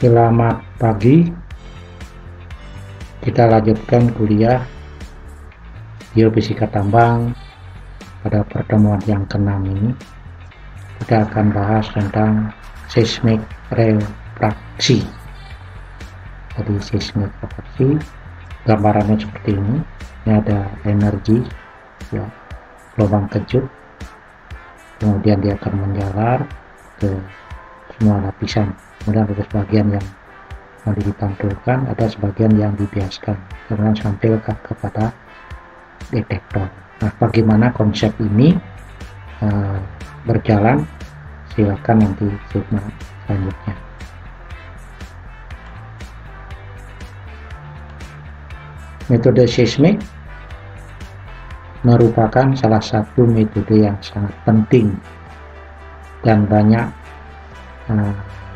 Selamat pagi, kita lanjutkan kuliah Geofisika Tambang. Pada pertemuan yang ke-6 ini kita akan bahas tentang seismik refraksi. Jadi seismik refraksi gambarannya seperti ini. Ini ada energi ya, gelombang kejut, kemudian dia akan menjalar ke semua lapisan. Kemudian ada sebagian yang dipantulkan, ada sebagian yang dibiaskan, kemudian sampai kepada detektor. Nah, bagaimana konsep ini berjalan, silakan nanti simak selanjutnya. Metode seismik merupakan salah satu metode yang sangat penting dan banyak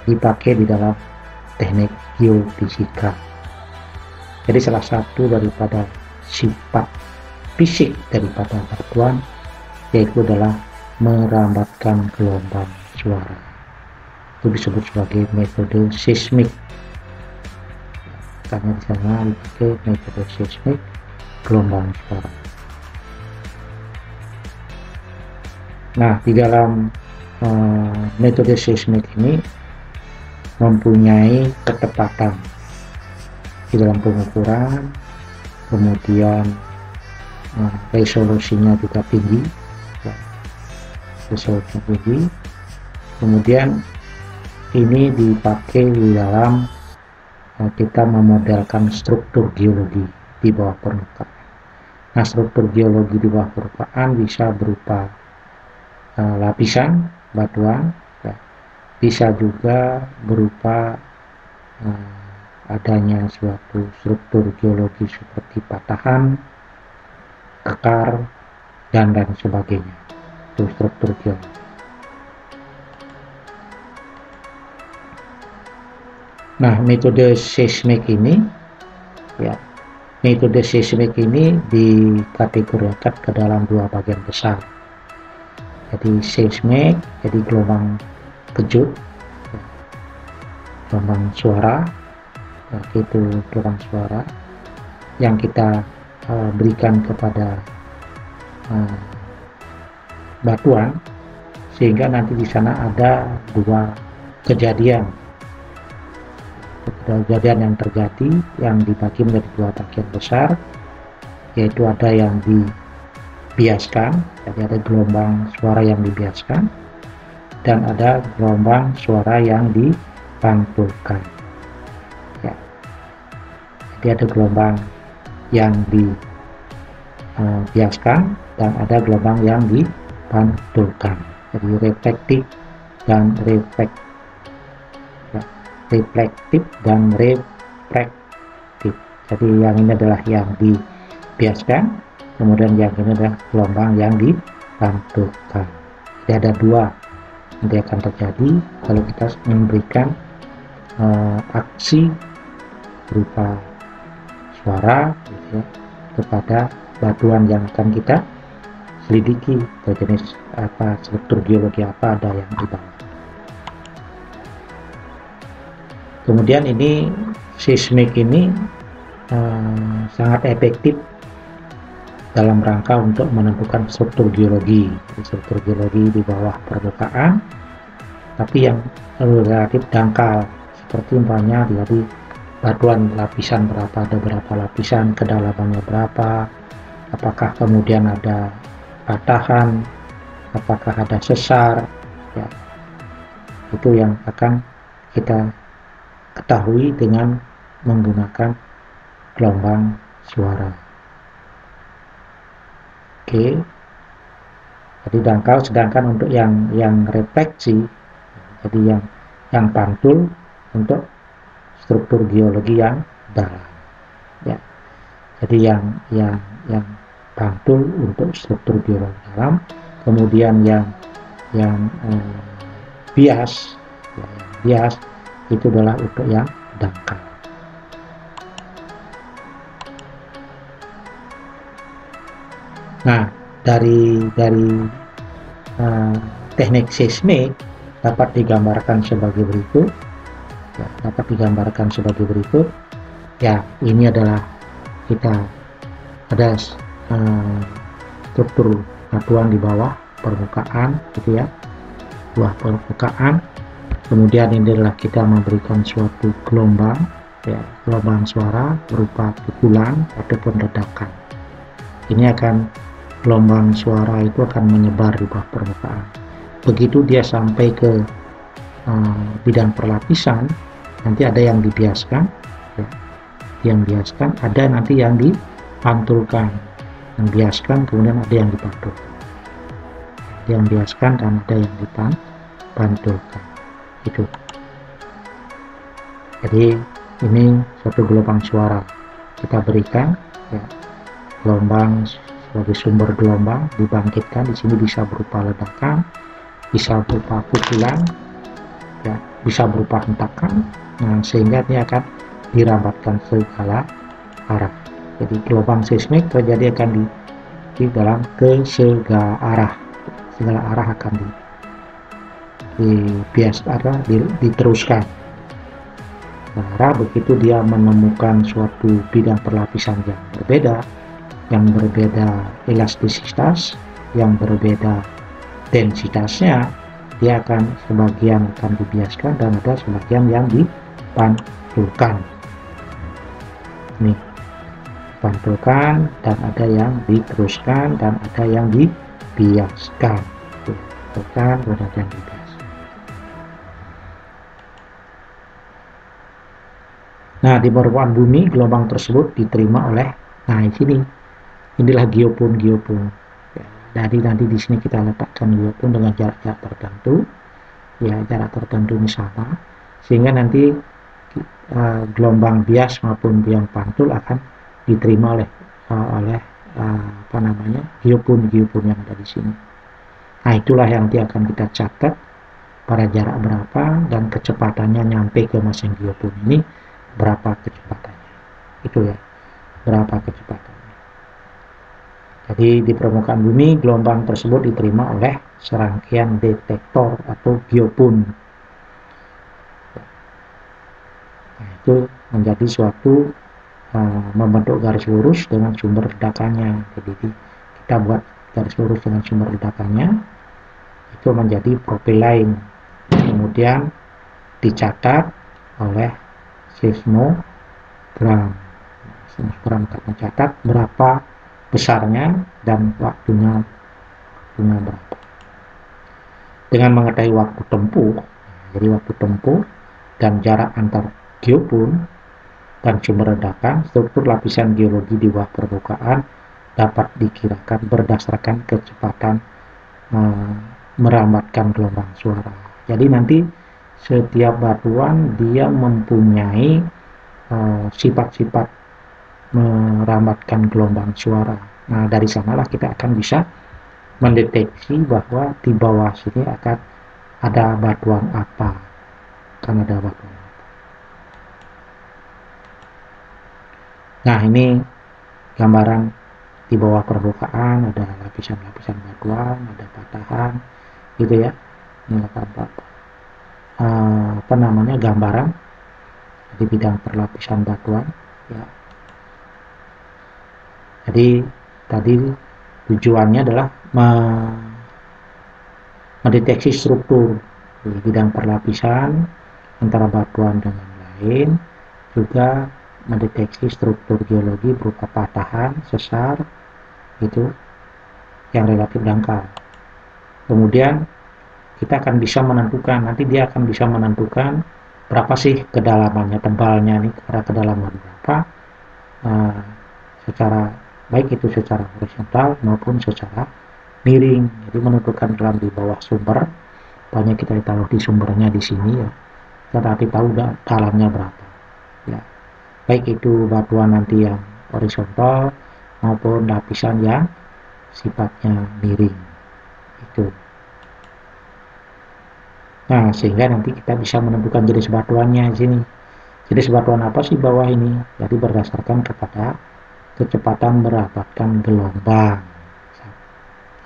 dipakai di dalam teknik geofisika. Jadi salah satu daripada sifat fisik daripada batuan yaitu adalah merambatkan gelombang suara. Itu disebut sebagai metode seismik. Karena di sana dipakai metode seismik gelombang suara. Nah, di dalam metode seismik ini mempunyai ketepatan di dalam pengukuran, kemudian resolusinya juga tinggi, resolusinya tinggi. Kemudian ini dipakai di dalam kita memodelkan struktur geologi di bawah permukaan. Nah, struktur geologi di bawah permukaan bisa berupa lapisan batuan, ya. Bisa juga berupa adanya suatu struktur geologi seperti patahan, kekar, dan lain sebagainya. Itu struktur geologi. Nah, metode seismik ini dikategorikan ke dalam dua bagian besar. Jadi seismik, jadi gelombang kejut, gelombang suara, itu gelombang suara yang kita berikan kepada batuan, sehingga nanti di sana ada dua kejadian yang terjadi, yang dibagi menjadi dua bagian besar, yaitu ada yang dibiaskan, jadi ada gelombang suara yang dibiaskan, dan ada gelombang suara yang dipantulkan. Ya. Jadi ada gelombang yang dibiaskan dan ada gelombang yang dipantulkan. Jadi reflektif dan reflektif dan refraktif. Jadi yang ini adalah yang dibiaskan, kemudian yang ini adalah gelombang yang dipantulkan. Jadi ada dua nanti akan terjadi kalau kita memberikan aksi berupa suara gitu ya, kepada batuan yang akan kita selidiki, jenis apa, struktur geologi apa ada yang di bawah. Kemudian ini seismik ini sangat efektif dalam rangka untuk menentukan struktur geologi di bawah permukaan, tapi yang relatif dangkal, seperti umpamanya dari batuan lapisan berapa, ada berapa lapisan, kedalamannya berapa, apakah kemudian ada patahan, apakah ada sesar, ya. Itu yang akan kita ketahui dengan menggunakan gelombang suara. Oke. Jadi dangkal, sedangkan untuk yang refleksi, jadi yang pantul untuk struktur geologi yang dalam. Ya. Jadi yang pantul untuk struktur geologi dalam, kemudian yang bias itu adalah untuk yang dangkal. Nah, dari teknik seismik dapat digambarkan sebagai berikut. ya, dapat digambarkan sebagai berikut. Ya, ini adalah kita ada struktur batuan di bawah permukaan gitu ya, bawah permukaan. Kemudian ini adalah kita memberikan suatu gelombang, ya, gelombang suara berupa pukulan ataupun ledakan. Ini akan gelombang suara itu akan menyebar di bawah permukaan. Begitu dia sampai ke bidang perlapisan, nanti ada yang dibiaskan, ya, yang biaskan, ada nanti yang dipantulkan, yang biaskan, kemudian ada yang dipantulkan, yang biaskan dan ada yang dipantulkan. Itu. Jadi ini suatu gelombang suara kita berikan, ya, gelombang sebagai sumber gelombang dibangkitkan. Di sini bisa berupa ledakan, bisa berupa pukulan, ya, bisa berupa hentakan, sehingga ini akan dirambatkan segala arah. Jadi gelombang seismik terjadi akan di dalam segala arah akan diteruskan. Nah, begitu dia menemukan suatu bidang perlapisan yang berbeda elastisitas, yang berbeda densitasnya, dia akan sebagian akan dibiaskan dan ada sebagian yang dipantulkan. Nih, dipantulkan dan ada yang diteruskan dan ada yang dibiaskan. Dipantulkan dan ada yang dibiaskan. Nah, di permukaan bumi gelombang tersebut diterima oleh, nah inilah geopon. Jadi nanti di sini kita letakkan geopon dengan jarak-jarak tertentu, ya, jarak tertentu ini sama, sehingga nanti gelombang bias maupun yang pantul akan diterima oleh geopon yang ada di sini. Nah, itulah yang nanti akan kita catat pada jarak berapa dan kecepatannya nyampe ke masing geopon ini berapa kecepatannya. Itu ya, berapa kecepatannya. Jadi di permukaan bumi gelombang tersebut diterima oleh serangkaian detektor atau geopon. Nah, itu menjadi suatu membentuk garis lurus dengan sumber ledakannya. Jadi kita buat garis lurus dengan sumber ledakannya, itu menjadi profil lain. Kemudian dicatat oleh seismogram. Seismogram akan mencatat berapa besarnya dan waktunya berapa. Dengan mengetahui waktu tempuh, jadi waktu tempuh dan jarak antar geopon dan sumber ledakan, struktur lapisan geologi di bawah permukaan dapat dikirakan berdasarkan kecepatan merambatkan gelombang suara. Jadi nanti setiap batuan dia mempunyai sifat-sifat merambatkan gelombang suara. Nah, dari sanalah kita akan bisa mendeteksi bahwa di bawah sini akan ada batuan apa. Nah, ini gambaran di bawah permukaan, ada lapisan-lapisan batuan, ada patahan, gitu ya. Ini gambaran di bidang perlapisan batuan, ya. Jadi tadi tujuannya adalah mendeteksi struktur di bidang perlapisan antara batuan dengan lain, juga mendeteksi struktur geologi berupa patahan, sesar, itu yang relatif dangkal. Kemudian kita akan bisa menentukan, nanti dia akan bisa menentukan berapa sih kedalamannya, tebalnya nih, kedalaman berapa, secara baik itu secara horizontal maupun secara miring. Jadi menentukan dalam di bawah sumber, banyak kita taruh di sumbernya di sini ya, tetapi tahu dalamnya berapa. Ya, baik itu batuan nanti yang horizontal maupun lapisan yang sifatnya miring. Itu. Nah, sehingga nanti kita bisa menentukan jenis batuannya di sini. Jenis batuan apa sih bawah ini? Jadi berdasarkan kepada kecepatan merambatkan gelombang.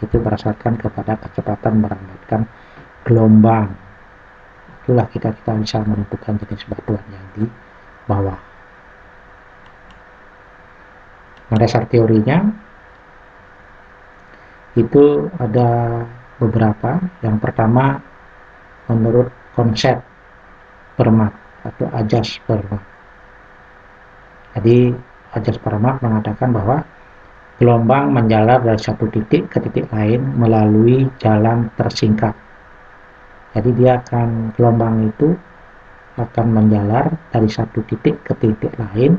Itu berdasarkan kepada kecepatan merambatkan gelombang. itulah kita bisa menentukan jenis batuan yang di bawah. Nah, dasar teorinya itu ada beberapa. Yang pertama, menurut konsep Fermat atau ajas Fermat. Jadi ajas Fermat mengatakan bahwa gelombang menjalar dari satu titik ke titik lain melalui jalan tersingkat. Jadi gelombang itu akan menjalar dari satu titik ke titik lain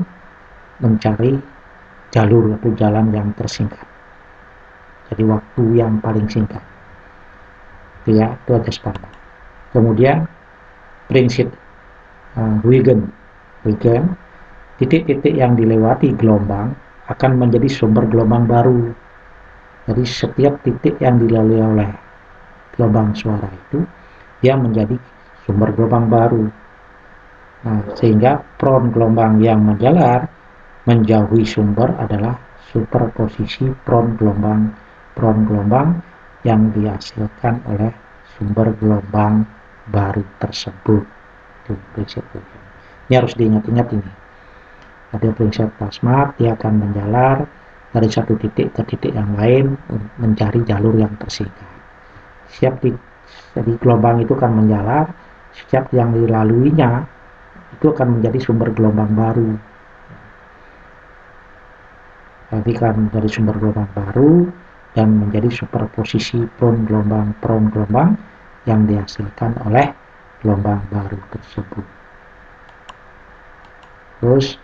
mencari jalur atau jalan yang tersingkat. Jadi waktu yang paling singkat. Itu ya, itu ajas Fermat. Kemudian prinsip Huygens, titik-titik yang dilewati gelombang akan menjadi sumber gelombang baru. Jadi setiap titik yang dilalui oleh gelombang suara itu, dia menjadi sumber gelombang baru. Nah, sehingga peron gelombang yang menjalar menjauhi sumber adalah superposisi peron gelombang yang dihasilkan oleh sumber gelombang baru tersebut. Itu prinsip ini harus diingat-ingat ini. Ada prinsip Fermat, dia akan menjalar dari satu titik ke titik yang lain mencari jalur yang tersingkat. Jadi gelombang itu akan menjalar, setiap yang dilaluinya itu akan menjadi sumber gelombang baru. Jadi kan menjadi sumber gelombang baru dan menjadi superposisi peron gelombang yang dihasilkan oleh gelombang baru tersebut. Terus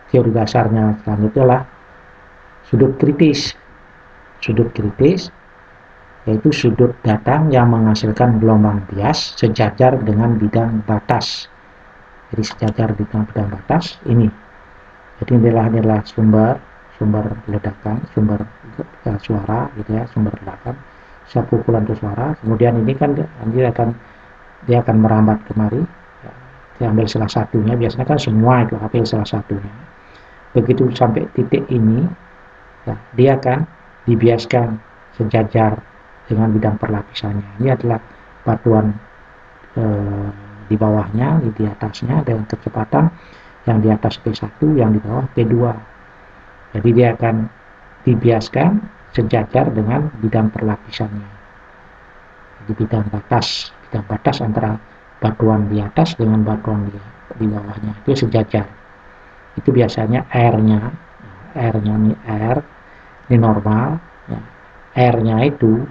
teori dasarnya selanjutnya adalah sudut kritis. Sudut kritis yaitu sudut datang yang menghasilkan gelombang bias sejajar dengan bidang batas. Jadi sejajar dengan bidang batas ini. Jadi inilah sumber ledakan, sumber suara gitu ya, sumber ledakan, pukulan itu suara. Kemudian ini kan dia akan merambat kemari. Diambil salah satunya, biasanya kan semua itu ambil salah satunya. Begitu sampai titik ini, ya, dia akan dibiaskan sejajar dengan bidang perlapisannya. Ini adalah batuan di bawahnya, di atasnya dengan kecepatan yang di atas P1, yang di bawah P2. Jadi dia akan dibiaskan sejajar dengan bidang perlapisannya. Di bidang batas antara batuan di atas dengan batuan di bawahnya itu sejajar. Itu biasanya R-nya ini R, ini normal. Ya. R-nya itu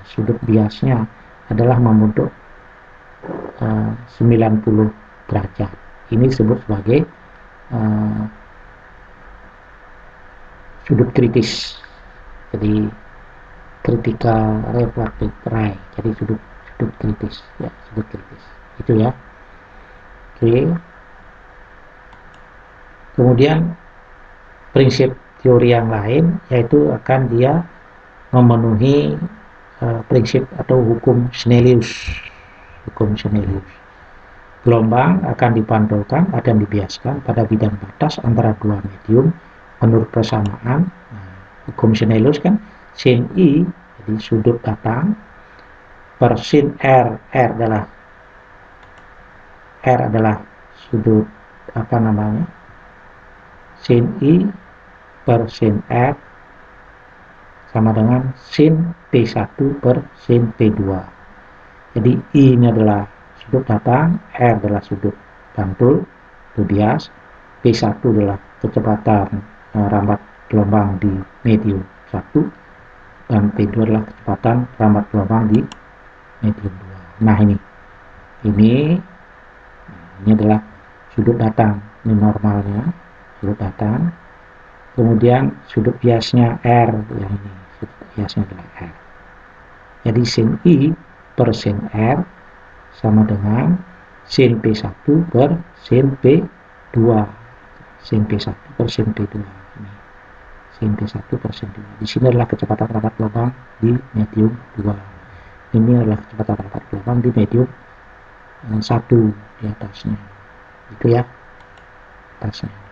sudut biasnya adalah membentuk 90 derajat. Ini disebut sebagai sudut kritis. Jadi critical refractive ray. Jadi sudut kritis, ya, sudut kritis. Itu ya. Oke. Kemudian prinsip teori yang lain yaitu akan dia memenuhi prinsip atau hukum Snellius. Hukum Snellius. Gelombang akan dipantulkan dan dibiaskan pada bidang batas antara dua medium menurut persamaan. Hukum Snellius kan sin I, jadi sudut datang, per sin R adalah sudut sin I per sin R sama dengan sin P1 per sin P2. Jadi I ini adalah sudut datang, R adalah sudut pantul, itu bias, P1 adalah kecepatan rambat gelombang di medium 1, dan P2 adalah kecepatan rambat gelombang di medium 2. Nah ini adalah sudut datang, ini normalnya, sudut datang. Kemudian sudut biasnya R, yang ini sudut biasnya adalah R. Jadi sin I per sin R sama dengan sin P1 per sin P2. Sin P1 per sin P2. Ini. Sin P1 per sin P2. Di sini adalah kecepatan rambat gelombang di medium 2. Ini adalah kecepatan rambat gelombang di medium 1 di atasnya. Itu ya, atasnya.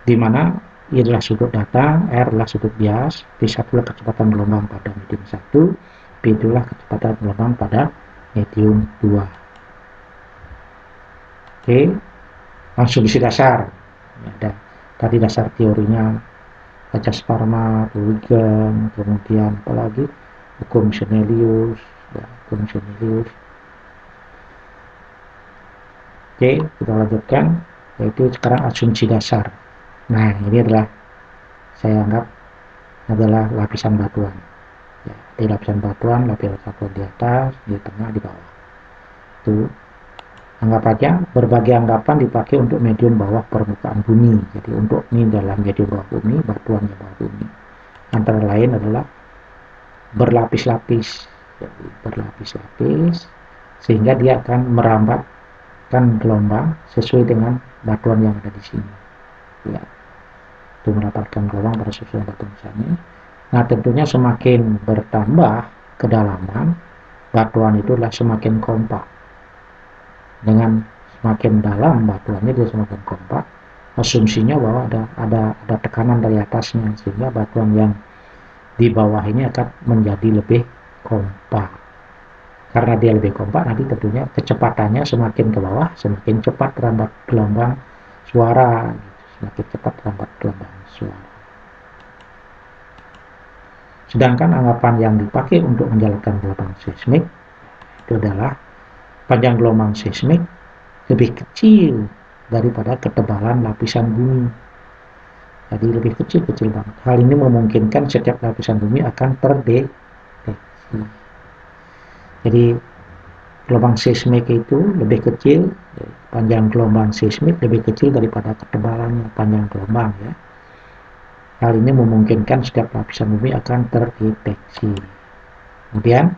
Di mana I adalah sudut datang, R adalah sudut bias, P1 adalah kecepatan gelombang pada medium 1, P itulah kecepatan gelombang pada medium 2. Oke, asumsi dasar. Ada tadi dasar teorinya Gajah-Sparma, Huygens, kemudian apalagi hukum Snellius, ya, hukum Snellius. Oke, kita lanjutkan, yaitu sekarang asumsi dasar. Nah, ini adalah saya anggap adalah lapisan batuan. Ya, di lapisan batuan, lapisan batuan di atas, di tengah, di bawah. Itu anggap aja berbagai anggapan dipakai untuk medium bawah permukaan bumi. Jadi untuk ini dalam medium bawah bumi, batuan di bawah bumi. Antara lain adalah berlapis-lapis, jadi berlapis-lapis, sehingga dia akan merambatkan gelombang sesuai dengan batuan yang ada di sini. Ya, itu merapatkan gelombang pada sesuai batuan di sini. Nah, tentunya semakin bertambah kedalaman batuan itu adalah semakin kompak. Dengan semakin dalam batuannya dia semakin kompak. Asumsinya bahwa ada tekanan dari atasnya, sehingga batuan yang di bawah ini akan menjadi lebih kompak. Karena dia lebih kompak, nanti tentunya kecepatannya semakin ke bawah, semakin cepat rambat gelombang suara, semakin cepat rambat gelombang suara. Sedangkan anggapan yang dipakai untuk menjalankan gelombang seismik itu adalah panjang gelombang seismik lebih kecil daripada ketebalan lapisan bumi. Jadi lebih kecil banget. Hal ini memungkinkan setiap lapisan bumi akan terdeteksi. Jadi gelombang seismik itu lebih kecil, panjang gelombang seismik lebih kecil daripada ketebalannya panjang gelombang, ya. Hal ini memungkinkan setiap lapisan bumi akan terdeteksi. Kemudian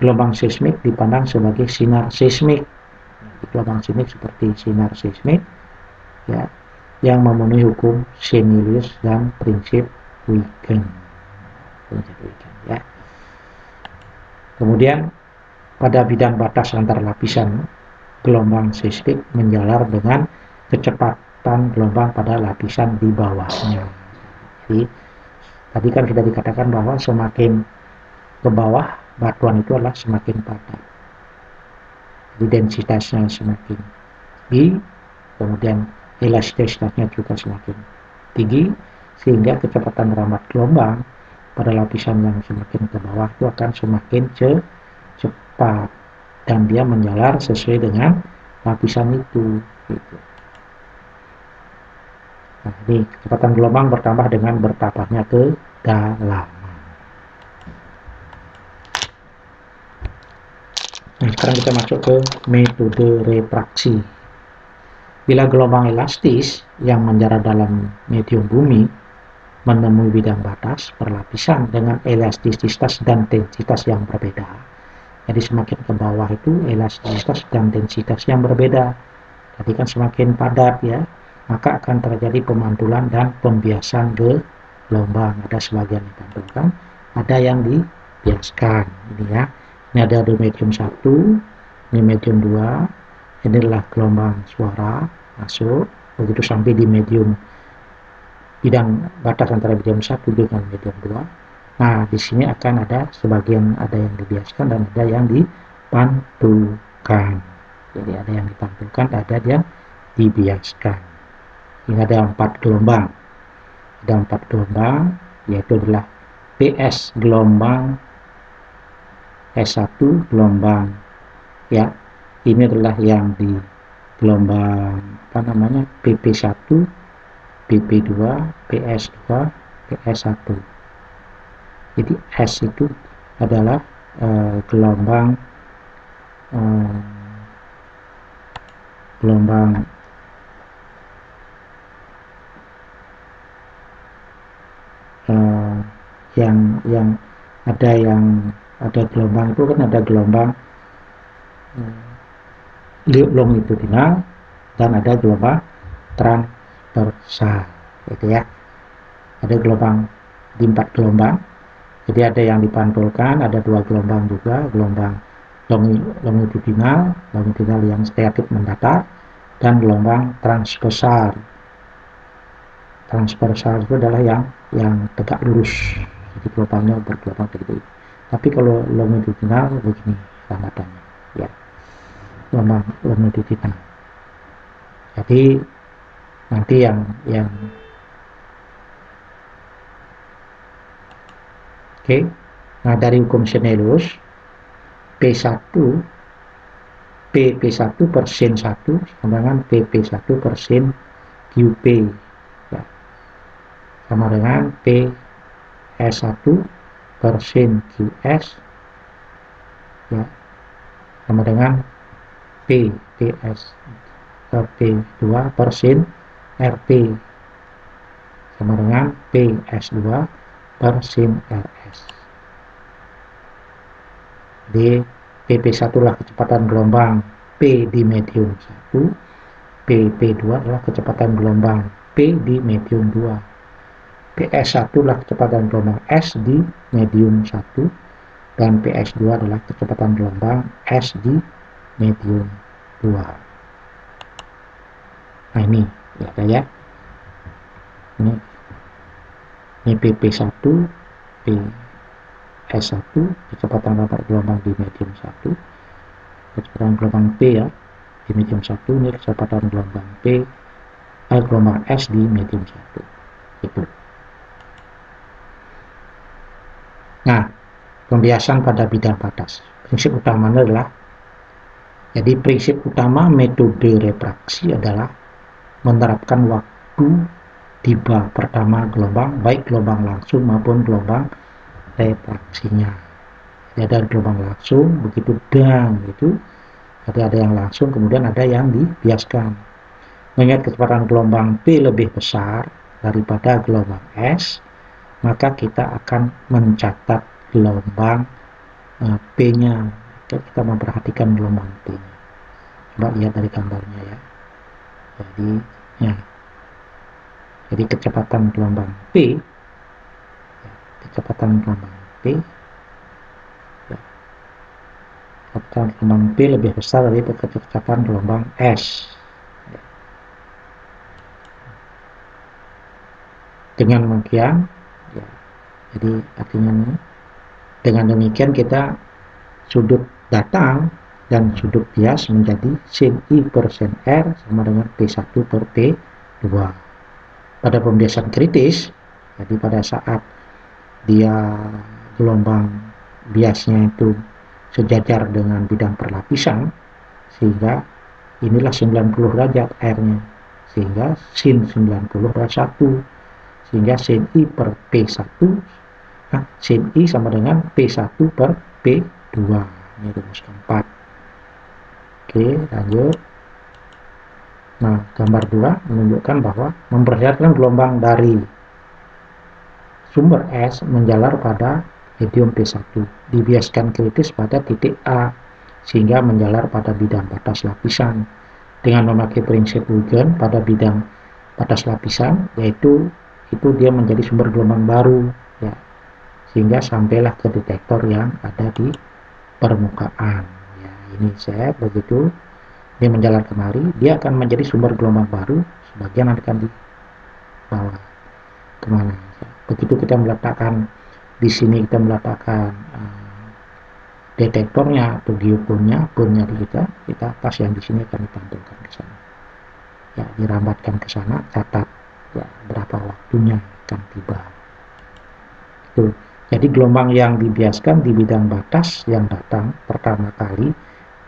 gelombang seismik dipandang sebagai sinar seismik. Gelombang seismik seperti sinar seismik, ya, yang memenuhi hukum Snellius dan prinsip Huygens. Ya. Kemudian pada bidang batas antar lapisan, gelombang seismik menjalar dengan kecepatan gelombang pada lapisan di bawahnya. Jadi tadi kan sudah dikatakan bahwa semakin ke bawah batuan itu adalah semakin padat. Jadi densitasnya semakin tinggi, kemudian elastisitasnya juga semakin tinggi, sehingga kecepatan rambat gelombang pada lapisan yang semakin ke bawah itu akan semakin cepat, dan dia menjalar sesuai dengan lapisan itu. Gitu. Nah, ini kecepatan gelombang bertambah dengan bertambahnya kedalaman. Nah, sekarang kita masuk ke metode refraksi. Bila gelombang elastis yang menjalar dalam medium bumi menemui bidang batas perlapisan dengan elastisitas dan densitas yang berbeda. Jadi semakin ke bawah itu elastisitas dan densitas yang berbeda. Jadi kan semakin padat, ya, maka akan terjadi pemantulan dan pembiasan gelombang. Ada sebagian dipantulkan, ada yang dibiaskan. Ini, ya. Ini ada di medium 1, ini medium 2, ini adalah gelombang suara masuk, begitu sampai di medium bidang batas antara medium 1 dengan medium 2. Nah, di sini akan ada sebagian ada yang dibiaskan dan ada yang dipantulkan. Jadi ada yang dipantulkan, ada yang dibiaskan. Ini ada 4 gelombang. Ada 4 gelombang, yaitu adalah PS gelombang, S1 gelombang, ya. Ini adalah yang di gelombang PP1, PP2, PS2, PS1. Jadi S itu adalah gelombang yang ada gelombang itu kan ada gelombang longitudinal dan ada gelombang transversal, gitu, ya. Ada gelombang di 4 gelombang. Jadi ada yang dipantulkan, ada 2 gelombang juga, gelombang longitudinal yang stereotip mendatar, dan gelombang transversal. Transversal itu adalah yang tegak lurus, jadi gelombangnya bergelombang begitu. Tapi kalau longitudinal begini tanda-tandanya, ya, gelombang longitudinal. Jadi nanti yang oke. Nah, dari hukum Snellius P1 PP1 per sin 1 sama dengan PP1 per sin QP, ya, sama dengan PS1 per sin QS, ya, sama dengan PS P2 per sin RP, sama dengan PS2 per sin RS. Jadi PP1 lah kecepatan gelombang P di medium 1, PP2 adalah kecepatan gelombang P di medium 2, PS1 lah kecepatan gelombang S di medium 1, dan PS2 adalah kecepatan gelombang S di medium 2. Nah ini ya, ini PP1, PS1 kecepatan gelombang di medium 1, kecepatan gelombang P ya di medium 1, ini kecepatan gelombang gelombang S di medium 1 itu. Nah, pembiasan pada bidang batas. Prinsip utamanya adalah, jadi prinsip utama metode refraksi adalah menerapkan waktu tiba pertama gelombang, baik gelombang langsung maupun gelombang refraksinya. Jadi ada gelombang langsung, begitu dang gitu, ada yang langsung, kemudian ada yang dibiaskan. Mengingat kecepatan gelombang P lebih besar daripada gelombang S, maka kita akan mencatat gelombang P-nya. Kita memperhatikan gelombang P-nya. Coba lihat dari gambarnya ya. Jadi kecepatan gelombang P, kecepatan gelombang P lebih besar dari kecepatan gelombang S. Dengan demikian, ya, jadi artinya dengan demikian kita sudut datang dan sudut bias menjadi sin I per sin R sama dengan P1 per P2. Pada pembiasan kritis, jadi pada saat dia gelombang biasnya itu sejajar dengan bidang perlapisan, sehingga inilah 90 derajat R-nya, sehingga sin 90 adalah 1, sehingga sin I per P1, sin I sama dengan P1 per P2. Ini rumus keempat. Oke, lanjut. Nah, gambar 2 menunjukkan bahwa memperlihatkan gelombang dari sumber S menjalar pada medium P1, dibiaskan kritis pada titik A, sehingga menjalar pada bidang batas lapisan. Dengan memakai prinsip Huygens pada bidang batas lapisan, yaitu dia menjadi sumber gelombang baru, ya, sehingga sampailah ke detektor yang ada di permukaan. Ya, ini saya begitu dia menjalar kemari, dia akan menjadi sumber gelombang baru, sebagian akan dibawa kemana. Begitu kita meletakkan di sini, kita meletakkan detektornya atau geoponnya, ponnya kita pas yang di sini akan dipantulkan ke sana. Ya, dirambatkan ke sana, catat ya berapa waktunya akan tiba. Itu. Jadi gelombang yang dibiaskan di bidang batas yang datang pertama kali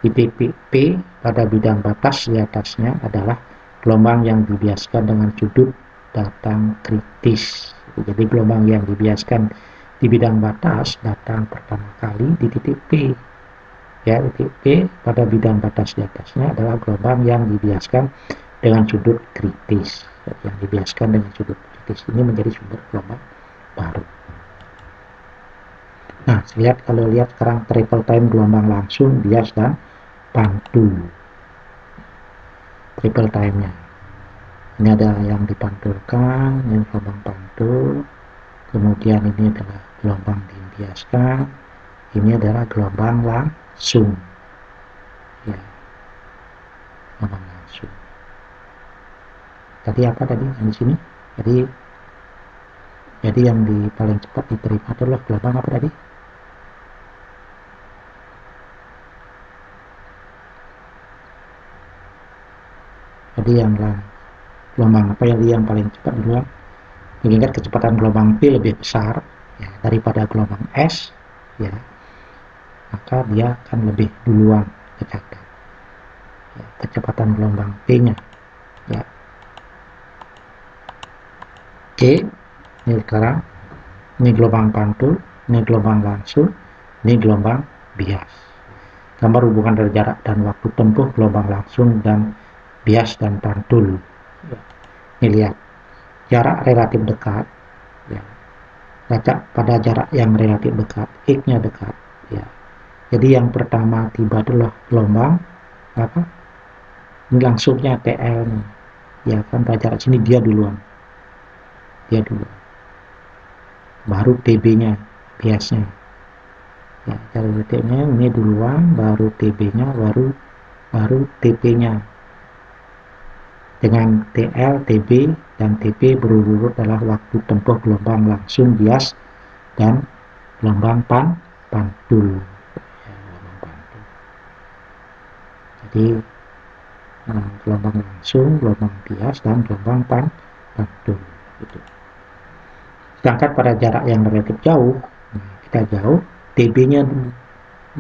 di titik P pada bidang batas di atasnya adalah gelombang yang dibiaskan dengan sudut datang kritis. Jadi gelombang yang dibiaskan di bidang batas datang pertama kali di titik P. Ya, titik P pada bidang batas di atasnya adalah gelombang yang dibiaskan dengan sudut kritis. Yang dibiaskan dengan sudut kritis ini menjadi sumber gelombang baru. Nah, kalau lihat sekarang triple time gelombang langsung, bias dan pantul. Triple time-nya. Ini ada yang dipantulkan, ini gelombang pantul. Kemudian ini adalah gelombang dibiaskan. Ini adalah gelombang langsung. Ya. Gelombang langsung. Tadi apa tadi yang di sini? Jadi yang paling cepat diterima adalah gelombang apa tadi? Jadi gelombang apa yang paling cepat duluan, mengingat kecepatan gelombang P lebih besar ya, daripada gelombang S ya, maka dia akan lebih duluan tercatat ya, kecepatan gelombang P nya ya. Oke, ini sekarang ini gelombang pantul, ini gelombang langsung, ini gelombang bias. Gambar hubungan dari jarak dan waktu tempuh gelombang langsung dan bias dan pantul ya. Ini lihat jarak relatif dekat ya, baca pada jarak yang relatif dekat, X-nya dekat ya. Jadi yang pertama tiba adalah gelombang apa? Ini langsungnya TL nih. Ya kan pada jarak sini dia duluan. Baru TB-nya, biasnya. Ya, dari detiknya ini duluan, baru TB-nya, baru TP-nya. Dengan TL, TB, dan TP berurut adalah waktu tempuh gelombang langsung bias dan gelombang pantul. Ya, gelombang pantul. Jadi gelombang langsung, gelombang bias, dan gelombang pantul. Gitu. Sedangkan pada jarak yang relatif jauh, kita jauh, TB-nya dulu.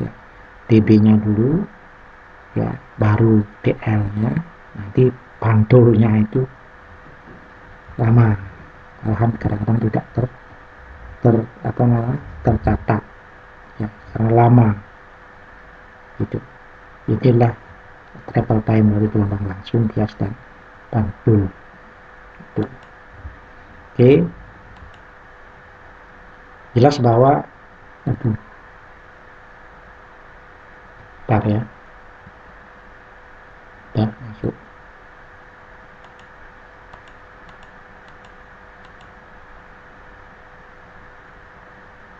Ya, TB-nya dulu, ya, baru TL-nya, nanti pantulnya itu lama. Malahan kadang-kadang tidak tercatat ya, karena lama gitu. Itulah travel time dari gelombang langsung, bias dan pantul gitu. Oke, jelas bahwa bentar ya, udah masuk.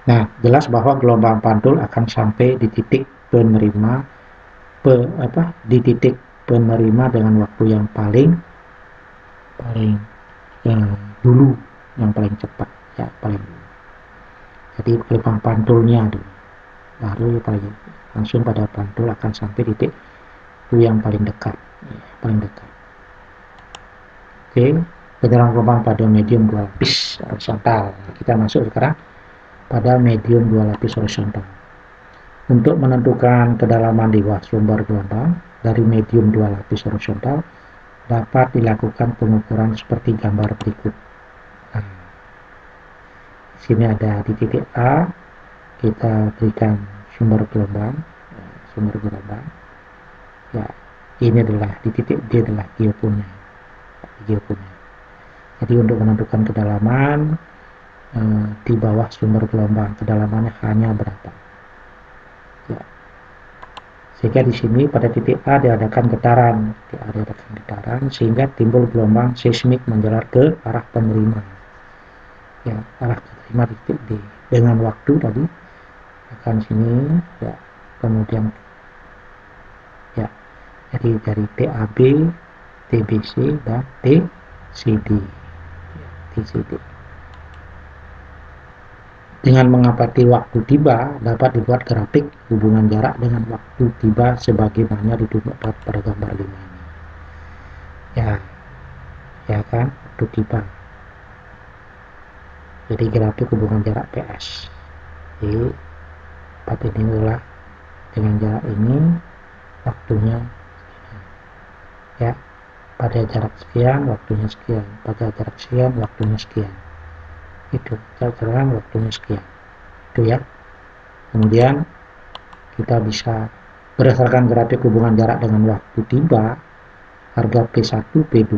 Nah, jelas bahwa gelombang pantul akan sampai di titik penerima di titik penerima dengan waktu yang paling dulu, yang paling cepat ya, paling dulu. Jadi gelombang pantulnya dulu, baru langsung pada pantul akan sampai di titik itu yang paling dekat ya, paling dekat. Oke, getaran gelombang pada medium dua lapis horizontal. Kita masuk sekarang pada medium dua lapis horizontal. Untuk menentukan kedalaman di bawah sumber gelombang dari medium dua lapis horizontal dapat dilakukan pengukuran seperti gambar berikut. Nah, sini ada di titik A kita berikan sumber gelombang ya, ini adalah di titik D adalah geopunnya. Jadi untuk menentukan kedalaman di bawah sumber gelombang, kedalamannya hanya berapa ya. Sehingga di sini pada titik A diadakan getaran, sehingga timbul gelombang seismik menjalar ke arah penerima ya, arah penerima di titik D dengan waktu tadi akan sini ya, kemudian ya, jadi dari TAB, TBC, dan TCD. Dengan mengamati waktu tiba dapat dibuat grafik hubungan jarak dengan waktu tiba sebagaimana ditunjukkan pada gambar 5 ini. Ya kan, waktu tiba. Jadi grafik hubungan jarak PS. Jadi pada ini adalah dengan jarak ini waktunya ya, pada jarak sekian waktunya sekian, pada jarak sekian waktunya sekian. Itu jarak waktunya sekian itu ya. Kemudian kita bisa berdasarkan grafik hubungan jarak dengan waktu tiba, harga P1, P2,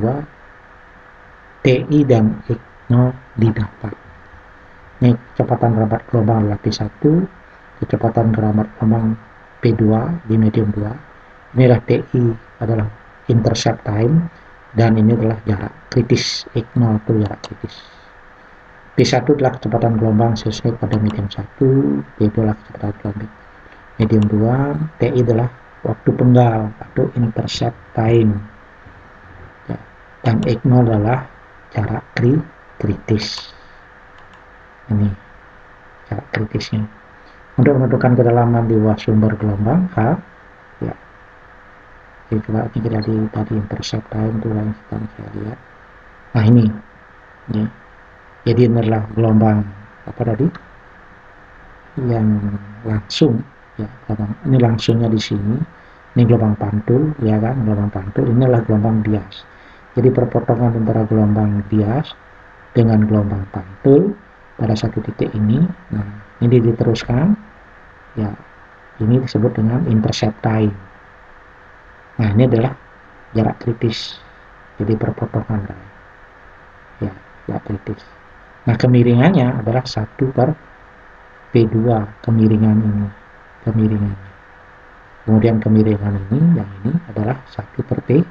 TI dan X0 didapat. Ini kecepatan gerambat gelombang adalah P1, kecepatan gerambat gelombang P2 di medium 2, inilah TI adalah intercept time, dan ini adalah jarak kritis, X0 itu jarak kritis. P1 adalah kecepatan gelombang seismik pada medium 1, P2 adalah kecepatan gelombang medium 2, TI adalah waktu penggal atau intercept time ya, dan X0 adalah jarak kritis. Ini jarak kritisnya. Untuk menentukan kedalaman di bawah sumber gelombang H ya, Oke, coba ini kita tadi intercept time itu yang sedang saya lihat. Nah ini ya. Jadi ini adalah gelombang apa tadi yang langsung ya, ini langsungnya di sini. Ini gelombang pantul ya kan, gelombang pantul. Ini adalah gelombang bias. Jadi perpotongan antara gelombang bias dengan gelombang pantul pada satu titik ini. Nah ini diteruskan ya, ini disebut dengan intercept time. Nah ini adalah jarak kritis, jadi perpotongan ya, jarak kritis. Nah kemiringannya adalah 1/P2 kemiringan ini, kemiringannya. Kemudian kemiringan ini, yang ini adalah 1/P1,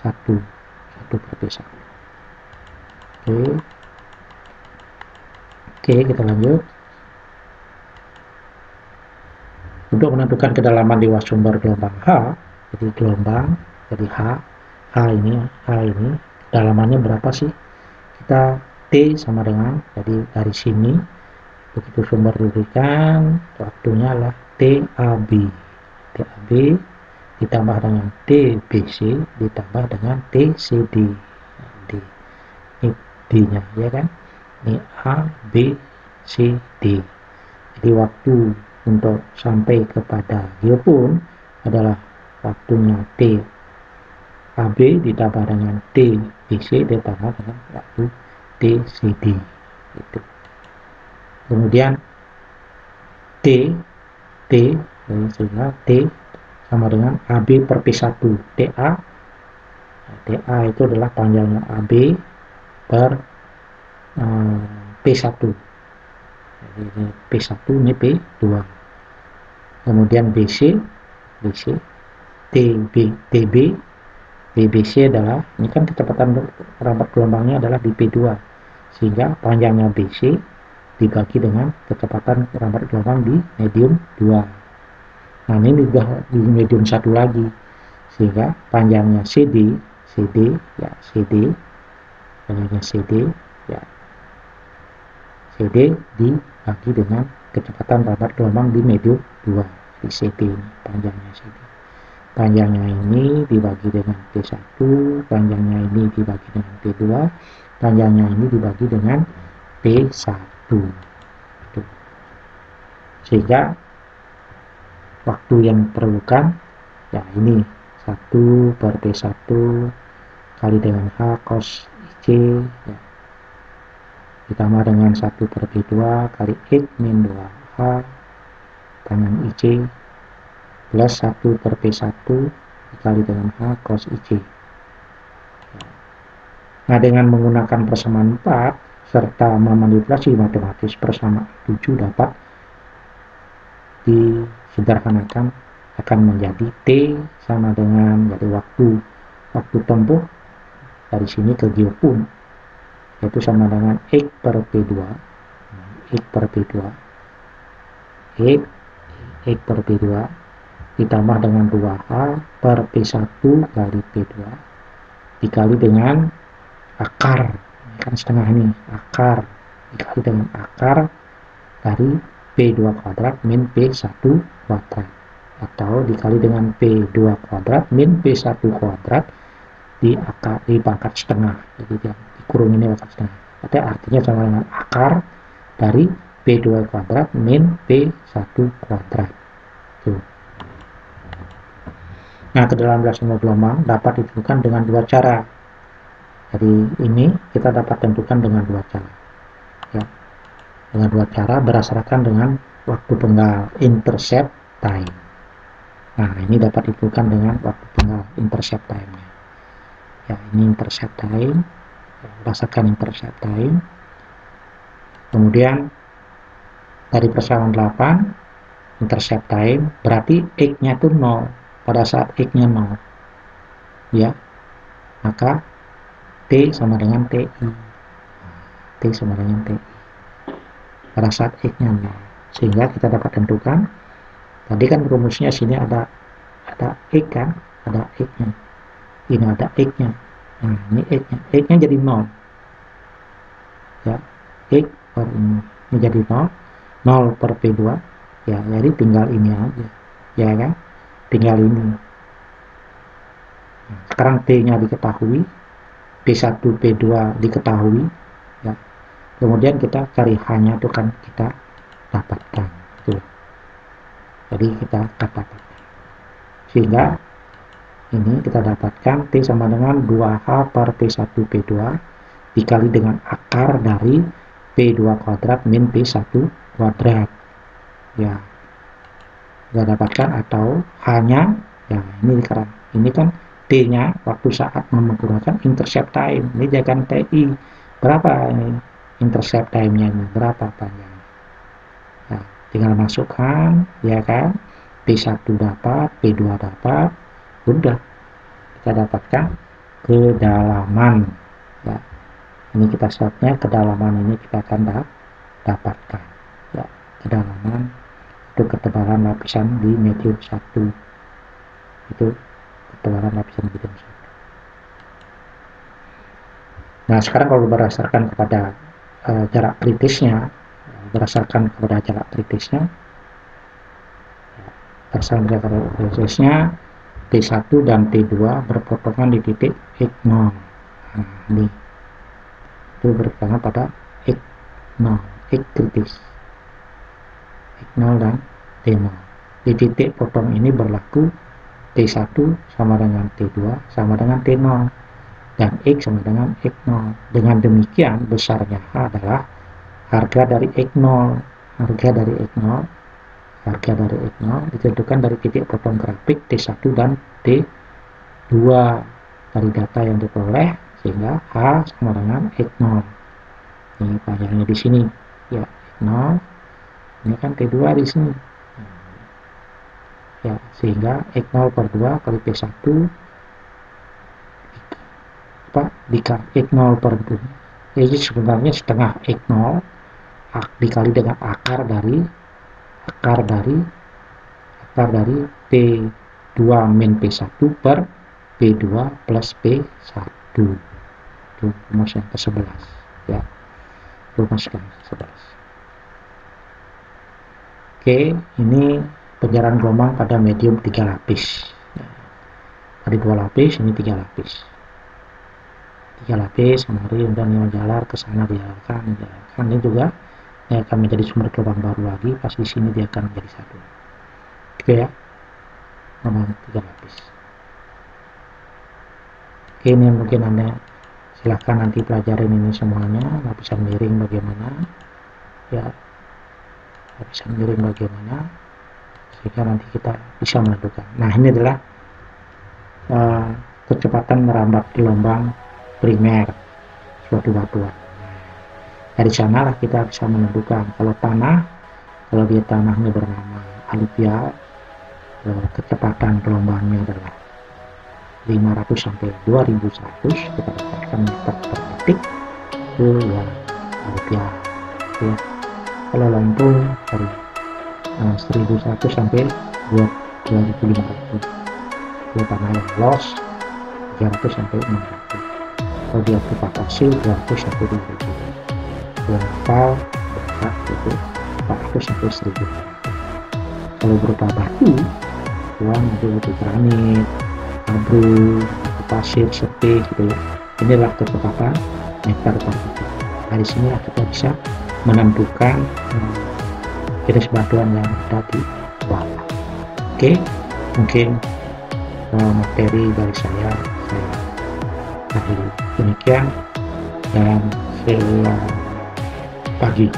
1/P1. Oke, kita lanjut. Untuk menentukan kedalaman di sumber gelombang H, jadi gelombang, jadi H ini kedalamannya berapa sih? Kita T sama dengan, jadi dari sini begitu sumber diberikan, waktunya adalah TAB ditambah dengan TBC ditambah dengan TCD. Ini D-nya ya kan, ini A, B, C, D. Jadi waktu untuk sampai kepada geopun adalah waktunya T AB ditambah dengan TBC ditambah dengan waktu TCD itu. Kemudian sehingga T sama dengan AB per P1 TA. TA itu adalah panjangnya AB per P1. Jadi ini P1, ini P2. Kemudian BC TB BBC adalah, ini kan kecepatan merambat gelombangnya adalah di P2, sehingga panjangnya BC dibagi dengan kecepatan merambat gelombang di medium 2. Nah ini juga di medium 1 lagi, sehingga panjangnya CD panjangnya CD dibagi dengan kecepatan merambat gelombang di medium 2 di CD ini, panjangnya CD. Panjangnya ini dibagi dengan P1, panjangnya ini dibagi dengan P2, panjangnya ini dibagi dengan P1. Sehingga waktu yang diperlukan ya ini 1/P1 kali dengan H cos IC ya, ditambah dengan 1/P2 kali X min 2H dengan IC plus 1/P1 dikali dengan H cos IC. Nah dengan menggunakan persamaan 4 serta memanipulasi matematis persamaan 7 dapat disederhanakan akan menjadi T sama dengan, jadi waktu tempuh dari sini ke geopun yaitu sama dengan X/P2 ditambah dengan 2H per P1 kali P2 dikali dengan akar, kan setengah ini, akar dikali dengan akar dari P2 kuadrat min P1 kuadrat, atau dikali dengan P2 kuadrat min P1 kuadrat dipangkat setengah, jadi dikurung ini pangkat setengah, artinya sama dengan akar dari P2 kuadrat min P1 kuadrat. Tuh. Nah, kedalaman sumber gelombang dapat ditentukan dengan dua cara. Jadi ini kita dapat tentukan dengan dua cara. Ya. Dengan dua cara berdasarkan dengan waktu penggal intercept time. Nah, ini dapat ditentukan dengan waktu penggal intercept time-nya. Ya, ini intercept time, berdasarkan intercept time. Kemudian dari persamaan 8 intercept time berarti X-nya itu 0. Pada saat X-nya 0 ya, maka T sama dengan TI. T sama dengan TI pada saat X-nya 0. Sehingga kita dapat tentukan, tadi kan rumusnya sini ada X kan, ada X-nya. Ini ada X-nya. Nah, ini X-nya. X-nya jadi 0. Ya, X per ini jadi 0 per P2. Ya, jadi tinggal ini aja. Ya kan? Tinggal ini. Nah, sekarang T-nya diketahui, P1, P2 diketahui, ya. Kemudian kita cari H-nya itu kan kita dapatkan. Gitu. Jadi kita dapatkan. Sehingga ini kita dapatkan T sama dengan 2H per P1 P2 dikali dengan akar dari P2 kuadrat min P1 kuadrat. Ya. Kita dapatkan atau H-nya, ya ini kan T-nya waktu saat menggunakan intercept time. Ini jangan TI. Berapa ini intercept time-nya ini? Berapa panjangnya? Nah, tinggal masukkan, ya kan? P1 dapat, P2 dapat, udah kita dapatkan kedalaman. Ya, ini kita shortnya kedalaman ini kita akan dapatkan. Ya, kedalaman itu ketebalan lapisan di medium 1. Itu ketebalan lapisan medium 1. Nah, sekarang kalau berdasarkan kepada jarak kritisnya, T1 dan T2 berpotongan di titik X0. Nah, ini itu berpotongan pada X0, X kritis, X0 dan T0. Di titik potong ini berlaku T1 sama dengan T2 sama dengan T0 dan X sama dengan X0. Dengan demikian besarnya H adalah harga dari X0. Harga dari X0 ditentukan dari titik potong grafik T1 dan T2 dari data yang diperoleh, sehingga H sama dengan X0. Ini panjangnya di sini, ya X0. Ini kan T2 di sini. Ya, sehingga X0 per 2 kali P1 dikali X0 per 2. Jadi sebenarnya setengah X0 dikali dengan akar dari P2 min P1 per P2 plus P1. Itu rumus yang ke-11, ya. Rumus yang ke-11. Oke, ini penjarahan gelombang pada medium 3 lapis. Tadi 2 lapis, ini 3 lapis. 3 lapis, kemari dan menjalar ke sana dijalarkan. Ini juga ini akan menjadi sumber gelombang baru lagi, pas di sini dia akan menjadi 1. Oke ya, gelombang 3 lapis. Oke, ini mungkin Anda silahkan nanti pelajarin ini semuanya, lapisan miring bagaimana, ya, lapisan miring bagaimana, sehingga nanti kita bisa menentukan. Nah, ini adalah kecepatan merambat gelombang primer suatu batuan. Dari sanalah kita bisa menentukan kalau dia tanahnya bernama aluvial, kecepatan gelombangnya adalah 500 sampai 2100, kita dapatkan meter per detik, itu ya aluvial, ya. Kalau Lampung dari 1100 sampai 2500, itu tanah yang los 300 sampai 600. Kalau dia berupa pasir 200 sampai 2000. Kapal berat itu 400 sampai 1000. Kalau berupa batu, uang itu batu granit, abu, batu pasir, sepi gitu ya. Inilah kecepatan meter per detik. Dari sinilah kita bisa menentukan jenis batuan yang ada di bawah. Oke, mungkin materi dari saya akhiri demikian dan selamat pagi.